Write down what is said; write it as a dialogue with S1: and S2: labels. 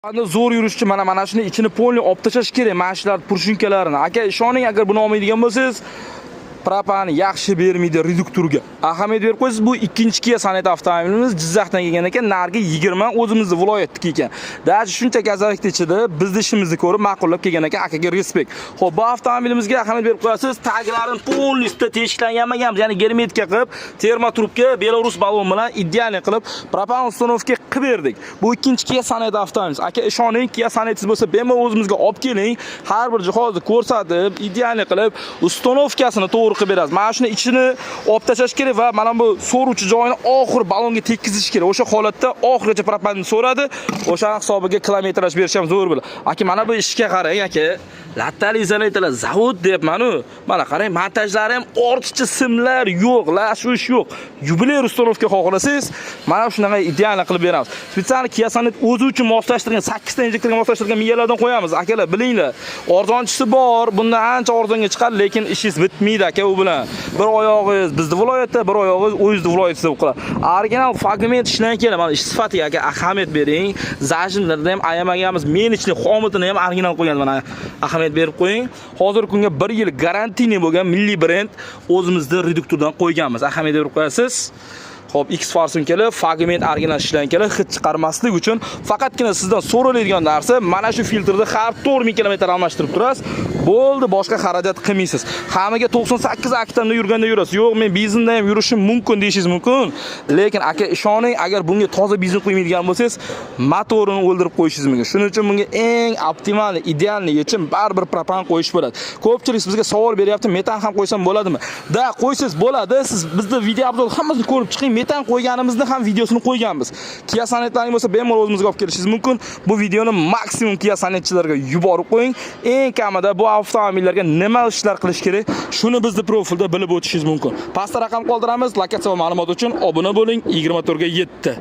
S1: Endi zo'r yurishchi mana shuni ichini polni olib tashlash kerak, mana shular purshinkalarini. Aka, ishoning, agar buni olmaydigan bo'lsangiz, propani yaxshi bermaydi reduktorga. Ahamiyat berib qo'ysiz, bu ikkinchi Kia Sonet avtomobilimiz Jizzaxdan kelgan ekan, narigi 20 o'zimizning viloyatdagi ekan. Dachi shuncha kazalikda ichida bizni ishimizni ko'rib ma'qullab kelgan ekan, akaga respekt. Xo'p, bu avtomobilimizga ahamiyat berib qo'yasiz, taglarini polnistda teshiklangan, ya'ni germetika qilib, termotrubka Belarus balon bilan ideal qilib propan uстановка qilib berdik. Bu ikkinchi Kia Sonet avtomobilimiz. Aka, ishoning, Kia Sonetingiz bo'lsa, bemalol o'zimizga olib keling, har bir jihozni ko'rsatib, ideal qilib, uстановкасini to'g'ri qilib beramiz. Mana shuni ichini olib tashlash kerak va mana bu so'ruvchi joyini oxir balonga tekkizish kerak. O'sha holatda oxirigacha propanni so'radi, o'sha hisobiga kilometraj berish ham zo'r bo'ladi. Aka, mana bu ishga qarang, aka. Lattali izolyatorlar zavod deyapman-ku. Mana qarang, montajlari ham ortiqcha simlar yo'q, lashush yo'q. Yubiley uстановка xohlasangiz, mana shunaqa ideal qilib beramiz. Spesial Kia Sonet o'zi uchun moslashtirgan 8 ta injektorga moslashtirgan miyalardan qo'yamiz. Akalar, bilinglar. Arzonchisi bor, bundan ancha arzonga chiqadi, lekin ishingiz bitmaydi aka u bilan. Bir oyog'ingiz bizning viloyatda, bir oyog'ingiz o'zingizning viloyatida qiladi. Original fragment ishlangan kelar. Mana ish sifatiga aka ahamiyat bering. Zajinlarni ham ayamaganmiz. Men ichini xomitini ham original qo'yganmiz. Mana ahamiyat berib qo'ying. Hozirgi kunga 1 yil garantiyli bo'lgan milliy brend o'zimizning reduktordan qo'yganmiz. Ahamiyat berib qo'yasiz. Xo'p, X Farsun kelib, fragment original ishlangan kelib, hid chiqarmaslik uchun faqatgina sizdan so'raladigan narsa mana shu filtrni har 4 kilometr almashtirib turasiz. Bo'ldi, boshqa xarajat qilmaysiz. Hammaga 98 aktamda yurganda yurasiz. Yo'q, men benzinda ham yurishim mumkin deyishingiz mumkin. Lekin aka, ishoning, agar bunga toza benzin qo'ymaydigan bo'lsangiz, motorini o'ldirib qo'yishingiz mumkin. Shuning uchun bunga eng optimal, ideal yechim baribir propan qo'yish bo'ladi. Ko'pchilik bizga savol beryapti, metan ham qo'ysam bo'ladimi? Da, qo'ysiz bo'ladi. Siz bizni video obzor hammasini ko'rib chiqing. Metan qo'yganimizni ham videosini qo'yganmiz. Kia Sonetlarning bo'lsa, bemalol o'zimizga olib kelishingiz mumkin. Bu videoni maksimum Kia Sonetchilarga yuborib qo'ying. Eng kamida bu avtomobillarga nima ishlar qilish kerak, shuni bizning profilda bilib o'tishingiz mumkin. Pastda raqam qoldiramiz. Lokatsiya va ma'lumot uchun obuna bo'ling. 24 ga 7.